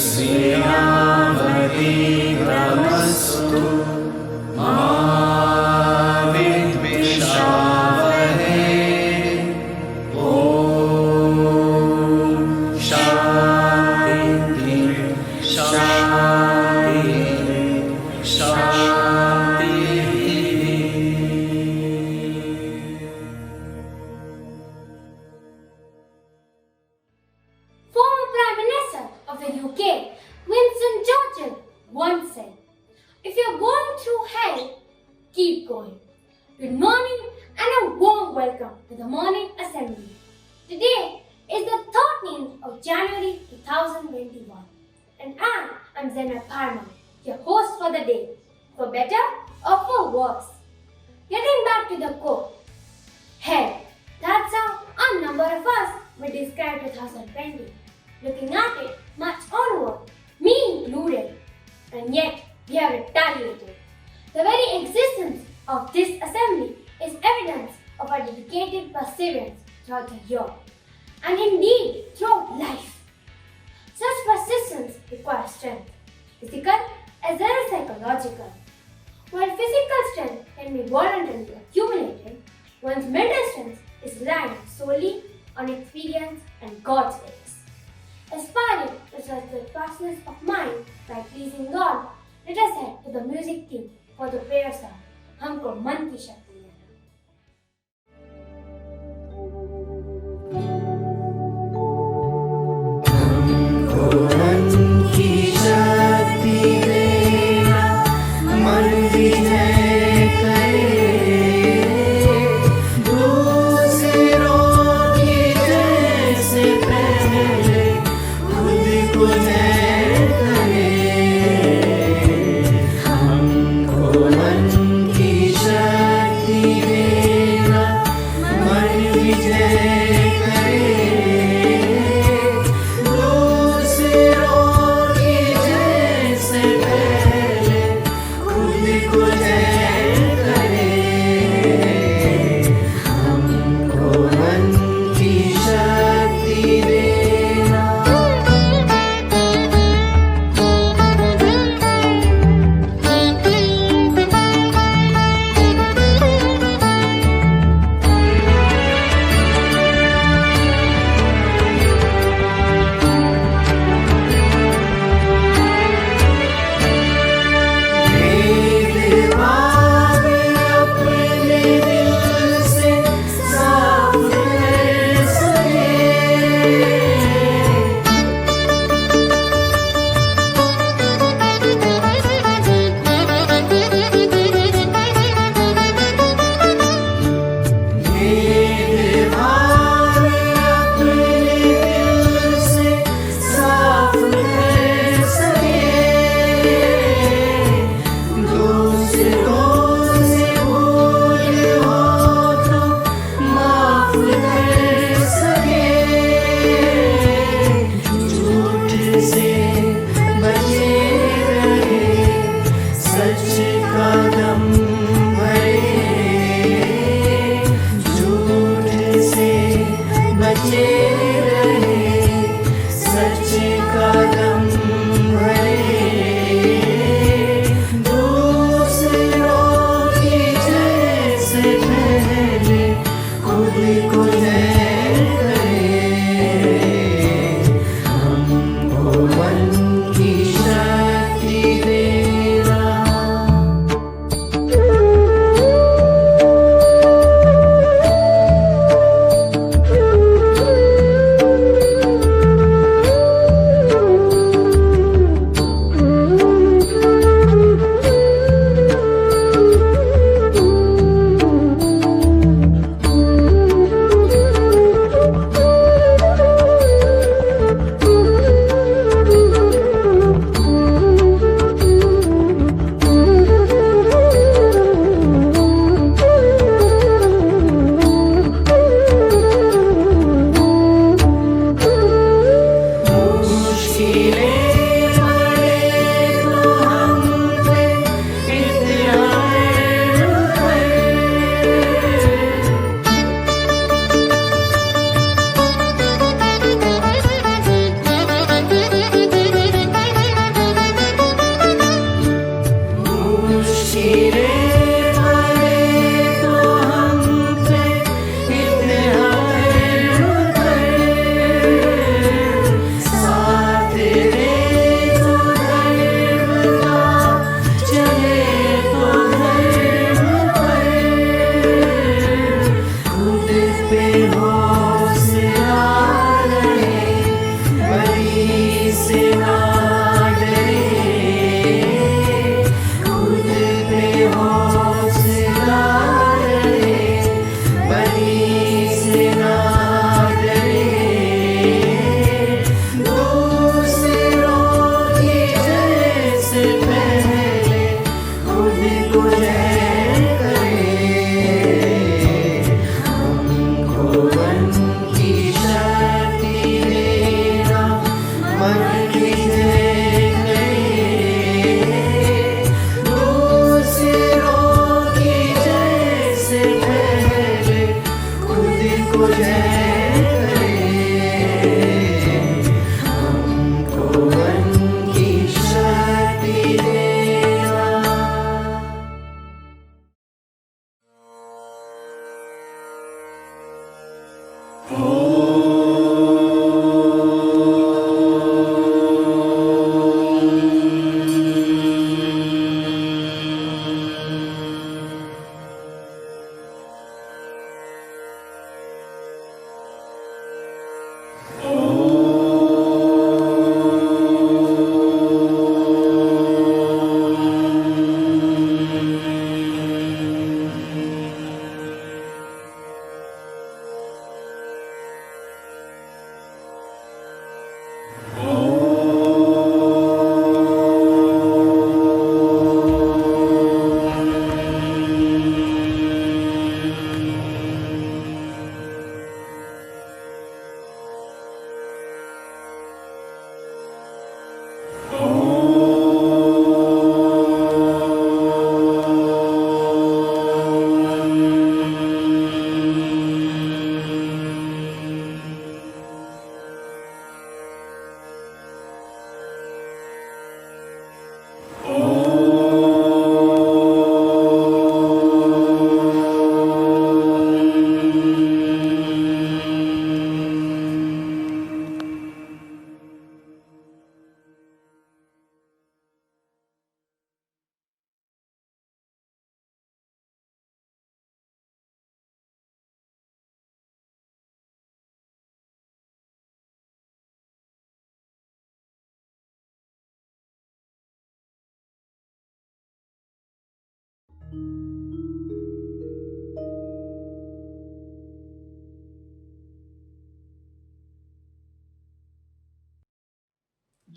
श्रीरामदेवमस्तु मा विद्विषावहै ॐ शान्ति शान्ति Former Prime Minister of the UK, Winston Churchill, once said, "If you're going through hell, keep going." Good morning and a warm welcome to the morning assembly. Today is the 13th of January 2021 and I am Zainab Parma, your host for the day, for better or for worse. Getting back to the quote, hell, that's how a number of us would describe 2020. Looking at it much onward, me included, and yet we have retaliated. The very existence of this assembly is evidence of our dedicated perseverance throughout the year, and indeed throughout life. Such persistence requires strength, physical as well as psychological. While physical strength can be voluntarily accumulated, one's mental strength is reliant solely on experience and God's grace. Aspiring to such the fastness of mind by pleasing God, let us head to the music team for the prayer song, हमको मन की शक्ति देना। हमको मन की शक्ति देना, मन विजय करे, दूसरों की जैसे पहले खुद को जय करे। हमको मन की शक्ति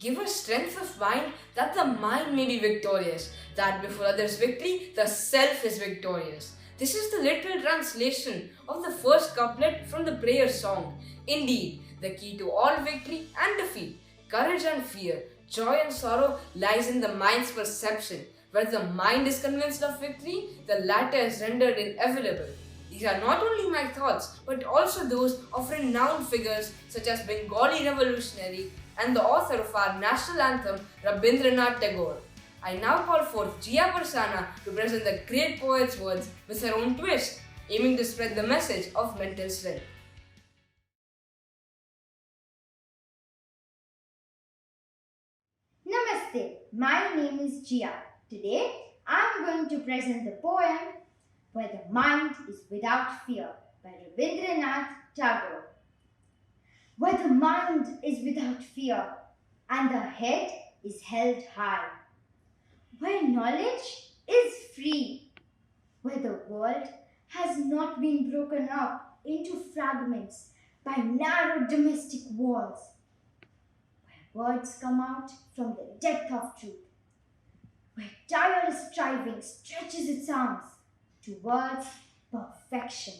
Give us strength of mind that the mind may be victorious, that before others' victory, the self is victorious. This is the literal translation of the first couplet from the prayer song. Indeed, the key to all victory and defeat, courage and fear, joy and sorrow lies in the mind's perception. Where the mind is convinced of victory, the latter is rendered inevitable. These are not only my thoughts, but also those of renowned figures such as Bengali revolutionary and the author of our national anthem, Rabindranath Tagore. I now call forth Jia Parsana to present the great poet's words with her own twist, aiming to spread the message of mental strength. Namaste, my name is Jia. Today I am going to present the poem Where the Mind is Without Fear by Rabindranath Tagore. Where the mind is without fear and the head is held high, where knowledge is free, where the world has not been broken up into fragments by narrow domestic walls, where words come out from the depth of truth, where tireless striving stretches its arms towards perfection,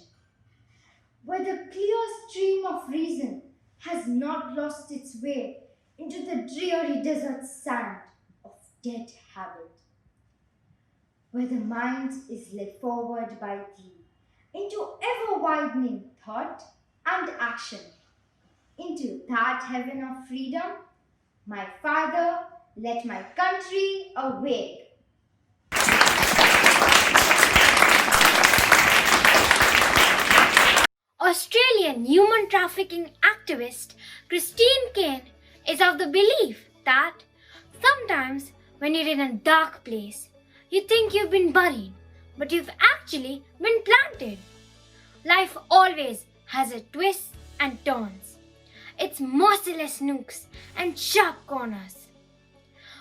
where the clear stream of reason has not lost its way into the dreary desert sand of dead habit, where the mind is led forward by thee into ever-widening thought and action, into that heaven of freedom. My Father, let my country awake. Australian human trafficking activist Christine Kane is of the belief that sometimes when you're in a dark place, you think you've been buried, but you've actually been planted. Life always has its twists and turns, its merciless nooks and sharp corners.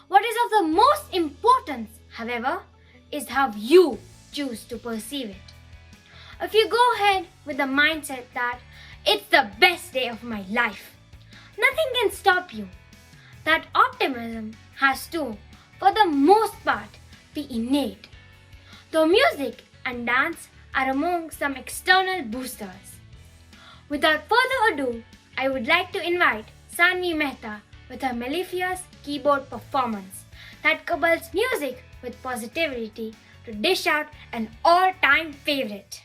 What is of the most importance, however, is how you choose to perceive it. If you go ahead with the mindset that it's the best day of my life, nothing can stop you. That optimism has to, for the most part, be innate. Though music and dance are among some external boosters. Without further ado, I would like to invite Sanvi Mehta with her mellifluous keyboard performance that couples music with positivity to dish out an all-time favorite.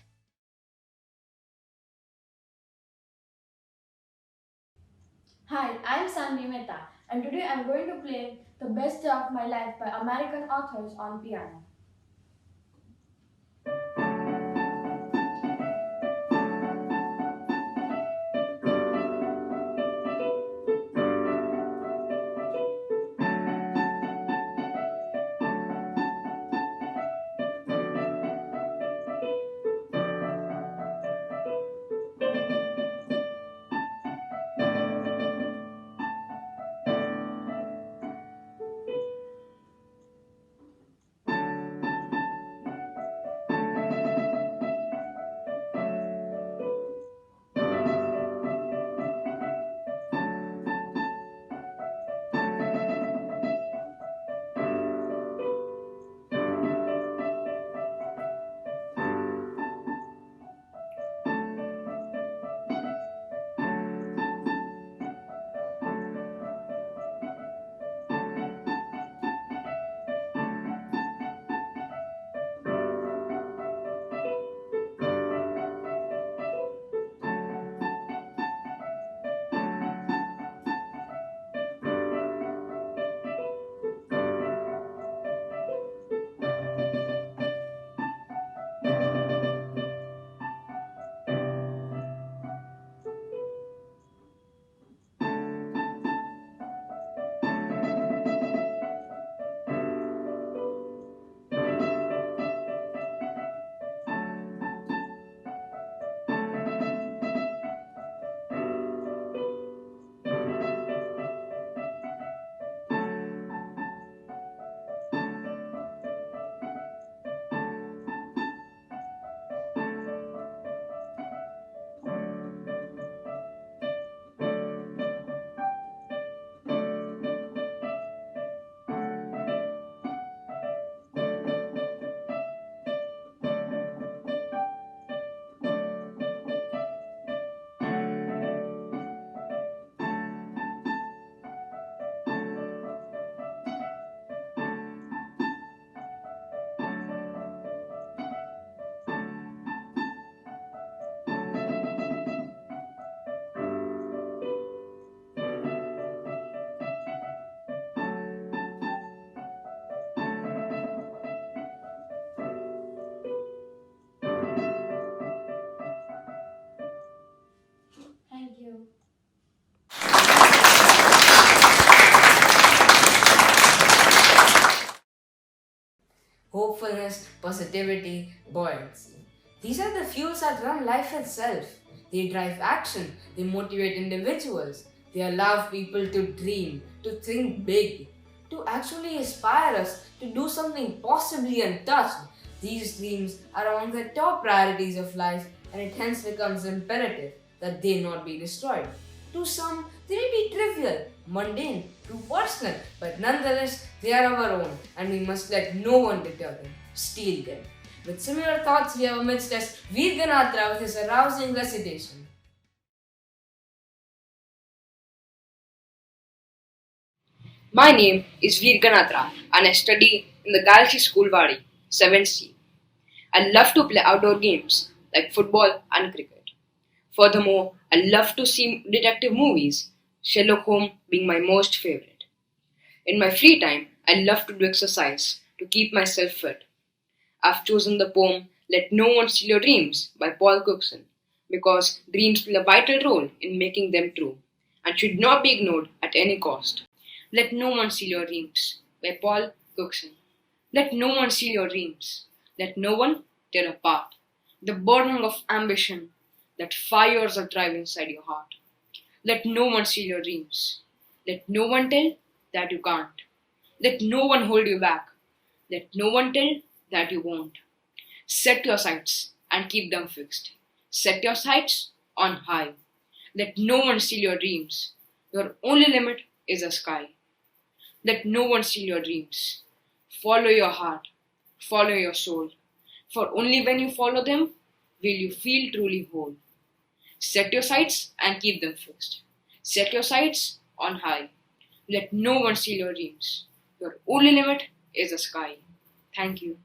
Hi, I am Sanvi Mehta, and today I am going to play The Best Day of My Life by American authors on piano. hopefulness, positivity, buoyancy. These are the fuels that run life itself. They drive action, they motivate individuals, they allow people to dream, to think big, to actually inspire us to do something possibly untouched. These dreams are among the top priorities of life, and it hence becomes imperative that they not be destroyed. To some, they may be trivial, mundane, too personal, but nonetheless, they are our own, and we must let no one deter them, steal them. With similar thoughts, we have amidst us Veer Ganatra with his arousing recitation. My name is Veer Ganatra and I study in the Galaxy School Wadi, 7C. I love to play outdoor games like football and cricket. Furthermore, I love to see detective movies, Sherlock Holmes being my most favorite. In my free time, I love to do exercise to keep myself fit. I've chosen the poem Let No One Steal Your Dreams by Paul Cookson because dreams play a vital role in making them true and should not be ignored at any cost. Let no one steal your dreams by Paul Cookson. Let no one steal your dreams. Let no one tear apart the burning of ambition that fires a drive inside your heart. Let no one steal your dreams. Let no one tell that you can't. Let no one hold you back. Let no one tell that you won't. Set your sights and keep them fixed. Set your sights on high. Let no one steal your dreams. Your only limit is the sky. Let no one steal your dreams. Follow your heart. Follow your soul. For only when you follow them will you feel truly whole. Set your sights and keep them fixed. Set your sights on high. Let no one steal your dreams. Your only limit is the sky. Thank you.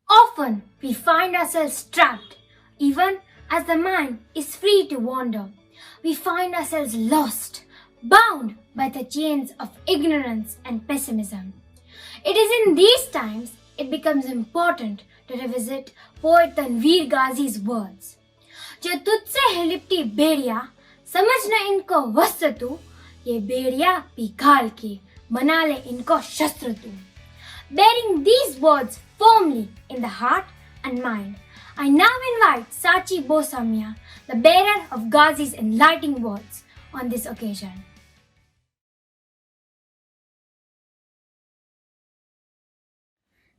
Often we find ourselves trapped, even as the mind is free to wander. We find ourselves lost, bound by the chains of ignorance and pessimism. It is in these times it becomes important to revisit poet Tanveer Ghazi's words. जो तुझसे है लिपटी बेड़िया, समझ न इनको वस्त्र तू, ये बेड़िया पिघाल के बना ले इनको शस्त्र तू. Bearing these words firmly in the heart and mind, I now invite Sachi Bosamia, the bearer of Ghazi's enlightening words, on this occasion.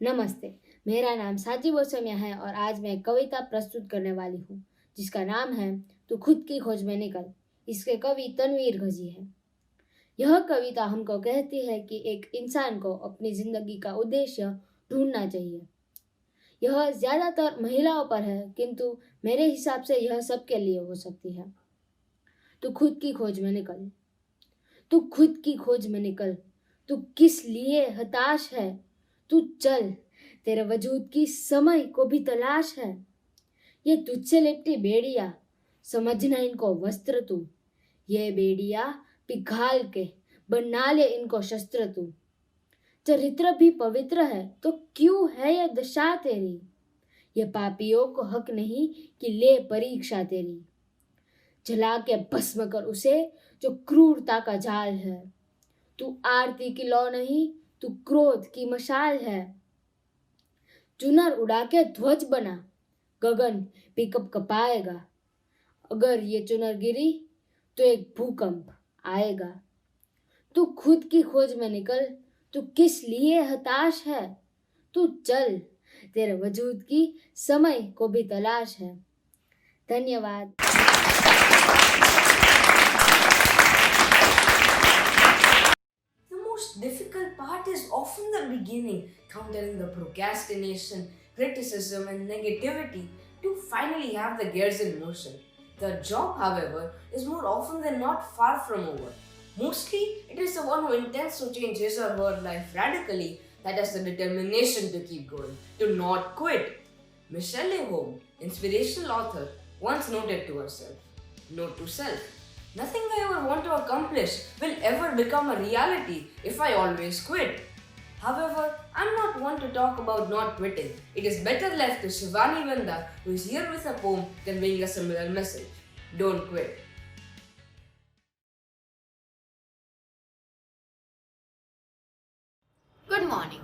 नमस्ते, मेरा नाम साची बोसमिया है और आज मैं एक कविता प्रस्तुत करने वाली हूँ जिसका नाम है तू खुद की खोज में निकल. इसके कवि तनवीर गजी है. यह कविता हमको कहती है कि एक इंसान को अपनी जिंदगी का उद्देश्य ढूंढना चाहिए. यह ज़्यादातर महिलाओं पर है, किंतु मेरे हिसाब से यह सबके लिए हो सकती है. तू खुद की खोज में निकल. तू खुद की खोज में निकल. तू किस लिए हताश है. तू चल, तेरे वजूद की समय को भी तलाश है. ये तुझसे लिपटी बेड़िया, समझना इनको वस्त्र तू. ये बेड़िया पिघाल के बना ले इनको शस्त्र तू. चरित्र भी पवित्र है तो क्यों है ये दशा तेरी. ये पापियों को हक नहीं कि ले परीक्षा तेरी. जला के भस्म कर उसे जो क्रूरता का जाल है. तू आरती की लौ नहीं, तू क्रोध की मशाल है. चुनर उड़ा के ध्वज बना, गगन भी कप कपाएगा. अगर ये चुनर गिरी तो एक भूकंप आएगा. तू खुद की खोज में निकल. तू किस लिए हताश है. तू चल, तेरे वजूद की समय को भी तलाश है. धन्यवाद. The most difficult part is often the beginning, countering the procrastination, criticism, and negativity to finally have the gears in motion. The job, however, is more often than not far from over. Mostly, it is the one who intends to change his or her life radically that has the determination to keep going, to not quit. Michelle Home, inspirational author, once noted to herself, note to self, nothing I ever want to accomplish will ever become a reality if I always quit. However, I'm not one to talk about not quitting. It is better left to Shivani Vanda, who is here with a poem conveying a similar message. Don't quit. morning.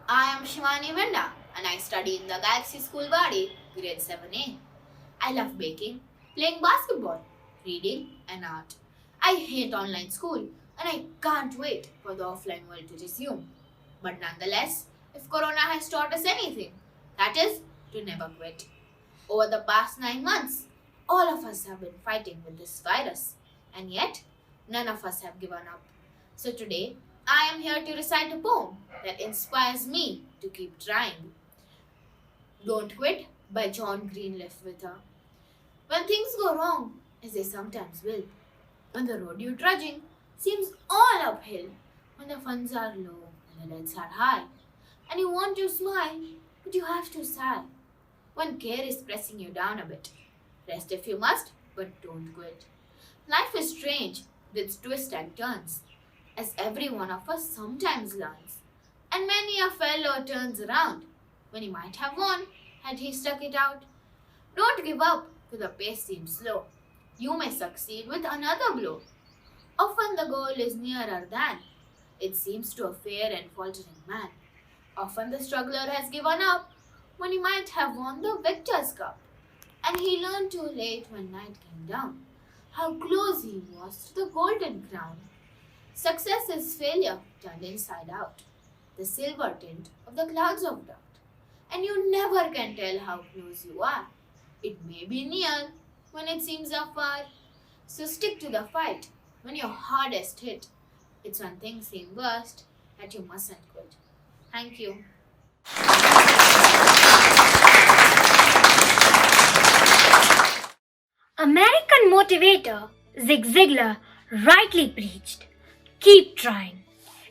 I am Shivani Venda and I study in the Galaxy School Badi, grade 7A. I love baking, playing basketball, reading, and art. I hate online school and I can't wait for the offline world to resume. But nonetheless, if Corona has taught us anything, that is to never quit. Over the past 9 months, all of us have been fighting with this virus, and yet none of us have given up. So today, I am here to recite a poem that inspires me to keep trying. Don't Quit by John Greenleaf Whittier. When things go wrong, as they sometimes will, when the road you're trudging seems all uphill, when the funds are low and the debts are high, and you want to smile, but you have to sigh, when care is pressing you down a bit. Rest if you must, but don't quit. Life is strange with its twists and turns, as every one of us sometimes learns. And many a fellow turns around when he might have won had he stuck it out. Don't give up though the pace seems slow. You may succeed with another blow. Often the goal is nearer than it seems to a fair and faltering man. Often the struggler has given up when he might have won the victor's cup. And he learned too late when night came down how close he was to the golden crown. Success is failure turned inside out, the silver tint of the clouds of doubt. And you never can tell how close you are. It may be near when it seems afar. So stick to the fight when you're hardest hit. It's when things seem worst that you mustn't quit. Thank you. American motivator Zig Ziglar rightly preached, keep trying.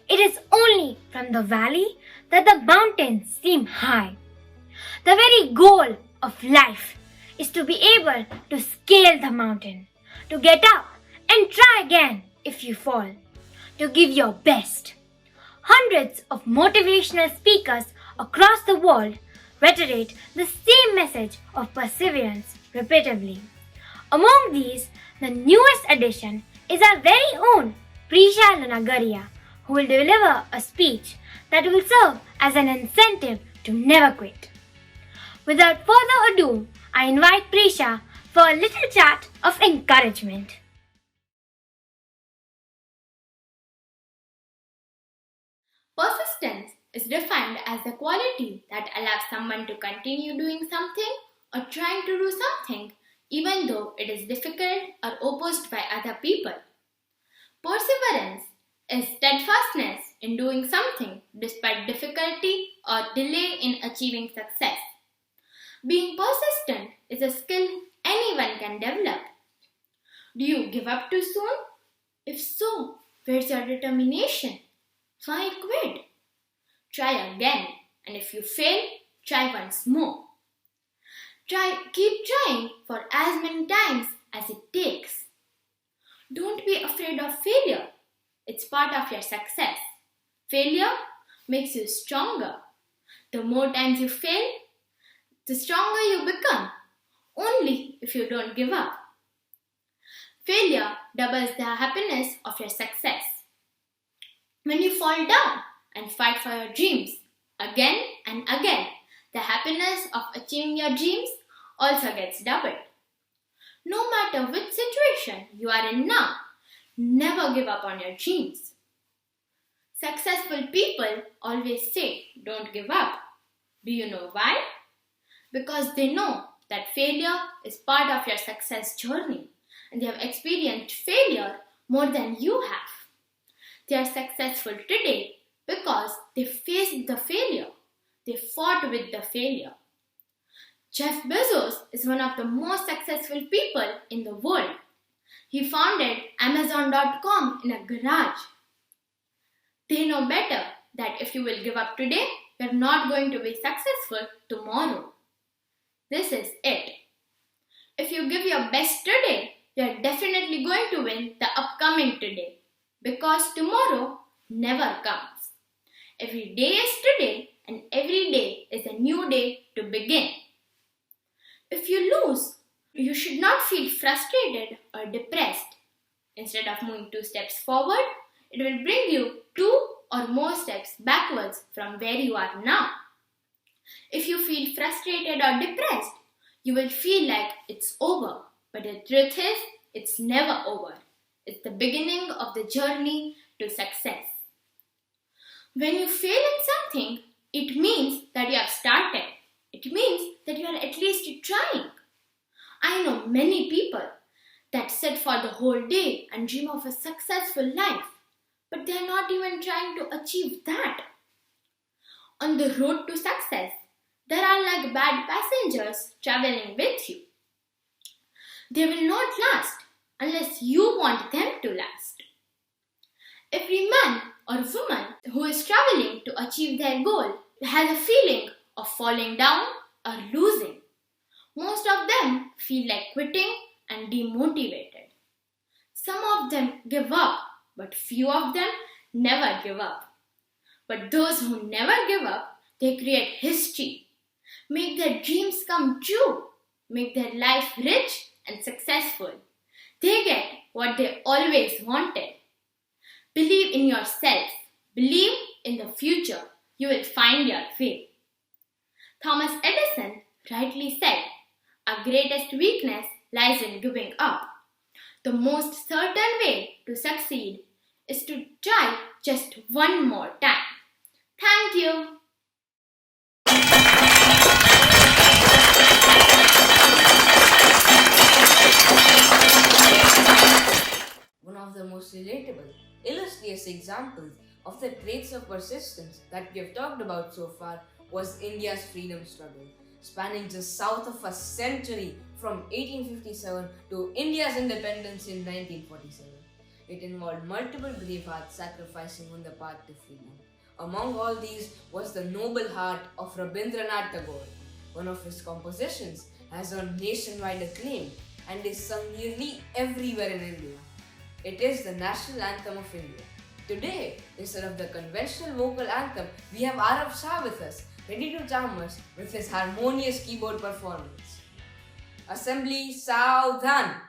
It is only from the valley that the mountains seem high. The very goal of life is to be able to scale the mountain, to get up and try again if you fall, to give your best. Hundreds of motivational speakers across the world reiterate the same message of perseverance repeatedly. Among these, the newest addition is our very own Prisha Lanagaria, who will deliver a speech that will serve as an incentive to never quit. Without further ado, I invite Prisha for a little chat of encouragement. Persistence is defined as the quality that allows someone to continue doing something or trying to do something even though it is difficult or opposed by other people. Perseverance is steadfastness in doing something despite difficulty or delay in achieving success. Being persistent is a skill anyone can develop. Do you give up too soon? If so, where's your determination? Why quit? Try again, and if you fail, try once more. Keep trying for as many times as it takes. Don't be afraid of failure. It's part of your success. Failure makes you stronger. The more times you fail, the stronger you become, only if you don't give up. Failure doubles the happiness of your success. When you fall down and fight for your dreams again and again, the happiness of achieving your dreams also gets doubled. No matter which situation you are in now, never give up on your dreams. Successful people always say, don't give up. Do you know why? Because they know that failure is part of your success journey and they have experienced failure more than you have. They are successful today because they faced the failure. They fought with the failure. Jeff Bezos is one of the most successful people in the world. He founded Amazon.com in a garage. They know better that if you will give up today, you are not going to be successful tomorrow. This is it. If you give your best today, you are definitely going to win the upcoming today because tomorrow never comes. Every day is today and every day is a new day to begin. If you lose, you should not feel frustrated or depressed. Instead of moving 2 steps forward, it will bring you 2 or more steps backwards from where you are now. If you feel frustrated or depressed, you will feel like it's over. But the truth is, it's never over. It's the beginning of the journey to success. When you fail in something, it means that you have started. It means that you are at least trying. I know many people that sit for the whole day and dream of a successful life, but they are not even trying to achieve that. On the road to success, there are like bad passengers traveling with you. They will not last unless you want them to last. Every man or woman who is traveling to achieve their goal has a feeling of falling down or losing. Most of them feel like quitting and demotivated. Some of them give up, but few of them never give up. But those who never give up, they create history, make their dreams come true, make their life rich and successful. They get what they always wanted. Believe in yourself. Believe in the future. You will find your way. Thomas Edison rightly said, "Our greatest weakness lies in giving up." The most certain way to succeed is to try just one more time. Thank you. One of the most relatable, illustrious examples of the traits of persistence that we have talked about so far was India's freedom struggle, spanning just south of a century from 1857 to India's independence in 1947. It involved multiple brave hearts sacrificing on the path to freedom. Among all these was the noble heart of Rabindranath Tagore. One of his compositions has earned nationwide acclaim and is sung nearly everywhere in India. It is the national anthem of India. Today, instead of the conventional vocal anthem, we have Arav Shah with us, ready to charm us with his harmonious keyboard performance. Assembly Saudhan!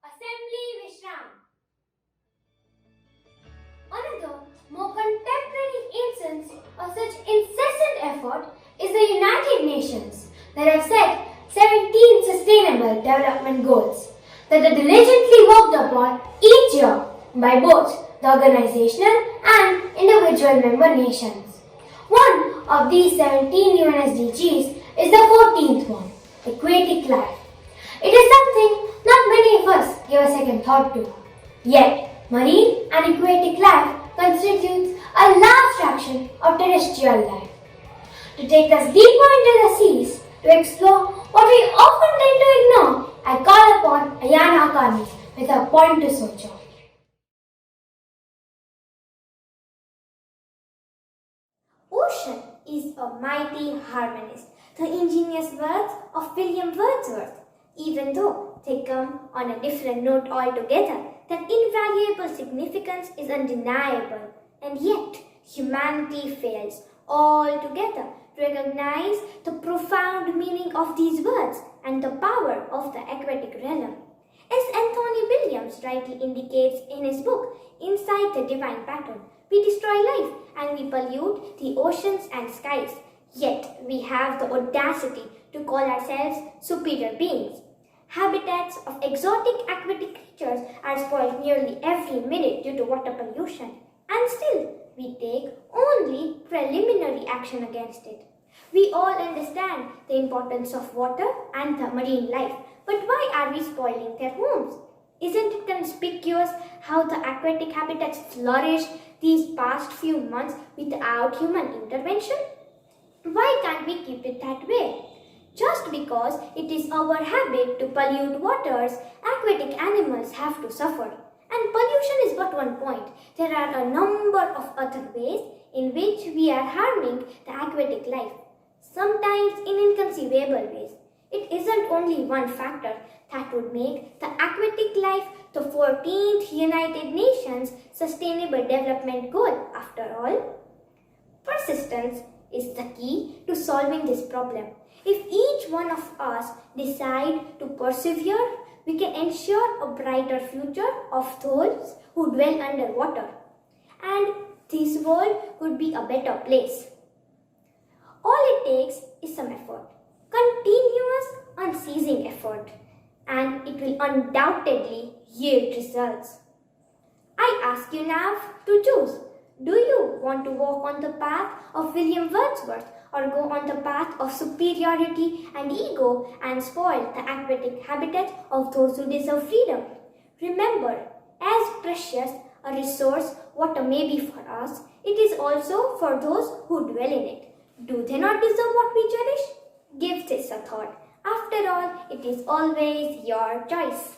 Assembly Vishram. Another more contemporary instance of such incessant effort is the United Nations that have set 17 Sustainable Development Goals that are diligently worked upon each year by both the organizational and individual member nations. One of these 17 UN SDGs is the 14th one, Aquatic Life. It is something not many of us give a second thought to. Yet, marine and aquatic life constitutes a large fraction of terrestrial life. To take us deeper into the seas, to explore what we often tend to ignore, I call upon Ayana Akani with a point to soldier. Ocean is a mighty harmonist, the ingenious words of William Wordsworth. Even though they come on a different note altogether, their invaluable significance is undeniable, and yet humanity fails altogether to recognize the profound meaning of these words and the power of the aquatic realm. As Anthony Williams rightly indicates in his book, Inside the Divine Pattern, We destroy life and we pollute the oceans and skies. Yet we have the audacity to call ourselves superior beings. Habitats of exotic aquatic creatures are spoiled nearly every minute due to water pollution, and still we take only preliminary action against it. We all understand the importance of water and the marine life, but why are we spoiling their homes? Isn't it conspicuous how the aquatic habitats flourished these past few months without human intervention? Why can't we keep it that way? Just because it is our habit to pollute waters, aquatic animals have to suffer. And pollution is but one point. There are a number of other ways in which we are harming the aquatic life, sometimes in inconceivable ways. It isn't only one factor that would make the aquatic life the 14th United Nations Sustainable Development Goal after all. Persistence is the key to solving this problem. If each one of us decide to persevere, we can ensure a brighter future of those who dwell underwater. And this world would be a better place. All it takes is some effort, continuous, unceasing effort, and it will undoubtedly yield results. I ask you now to choose. Do you want to walk on the path of William Wordsworth or go on the path of superiority and ego and spoil the aquatic habitat of those who deserve freedom? Remember, as precious a resource water may be for us, it is also for those who dwell in it. Do they not deserve what we cherish? Give this a thought. After all, it is always your choice.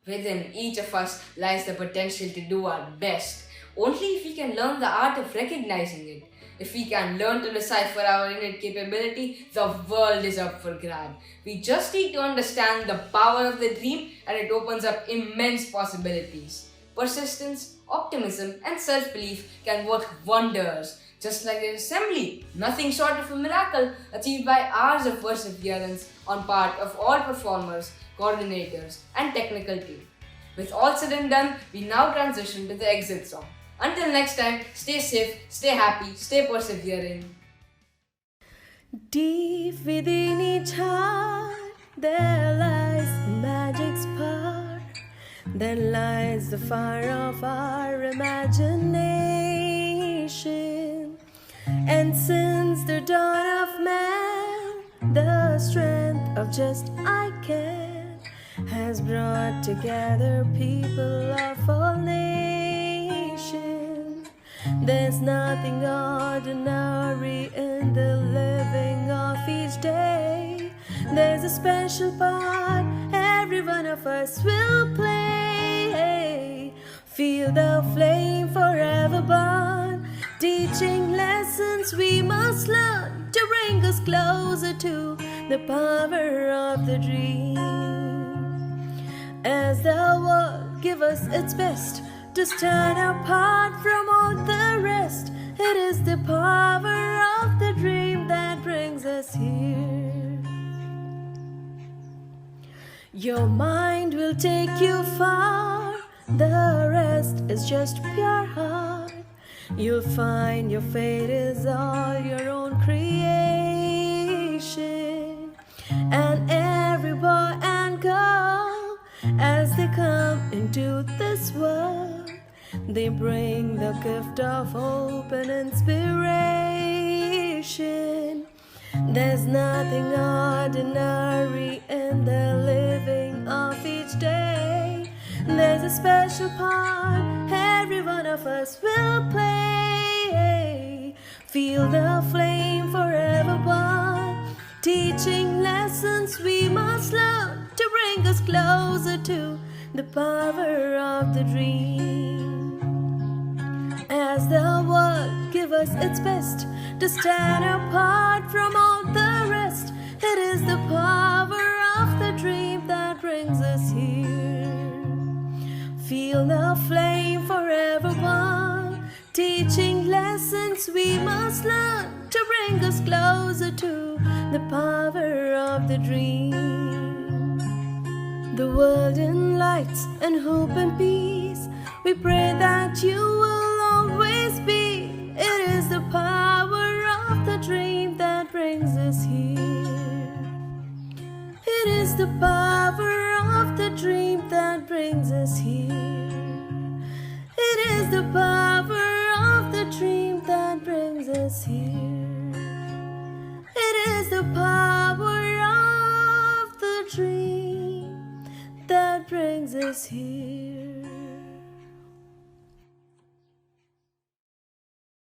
Within each of us lies the potential to do our best, only if we can learn the art of recognizing it. If we can learn to decipher our innate capability, the world is up for grab. We just need to understand the power of the dream, and it opens up immense possibilities. Persistence, optimism, and self-belief can work wonders. Just like the assembly, nothing short of a miracle achieved by hours of perseverance on part of all performers, coordinators, and technical team. With all said and done, we now transition to the exit song. Until next time, stay safe, stay happy, stay persevering. Deep within each heart, there lies magic's spark. There lies the fire of our imagination. And since the dawn of man, the strength of just I can has brought together people of all nations. There's nothing ordinary in the living of each day. There's a special part every one of us will play. Feel the flame forever burn, teaching lessons we must learn to bring us closer to the power of the dream. As the world gives us its best to stand apart from all the rest, it is the power of the dream that brings us here. Your mind will take you far, the rest is just pure heart. You'll find your fate is all your own creation. And every boy and girl, as they come into this world, they bring the gift of hope and inspiration. There's nothing ordinary in the living of each day. There's a special part every one of us will play. Feel the flame forever burn, teaching lessons we must learn to bring us closer to the power of the dream. As the world gives us its best to stand apart from all the rest, it is the power of the dream that brings us here. Feel the flame forever burn, teaching lessons we must learn to bring us closer to the power of the dream. The world in lights and hope and peace We pray that you will always be. It is the power of the dream that brings us here. It is the power of the dream that brings us here. It is the power of the dream that brings us here. It is the power of the dream that brings us here.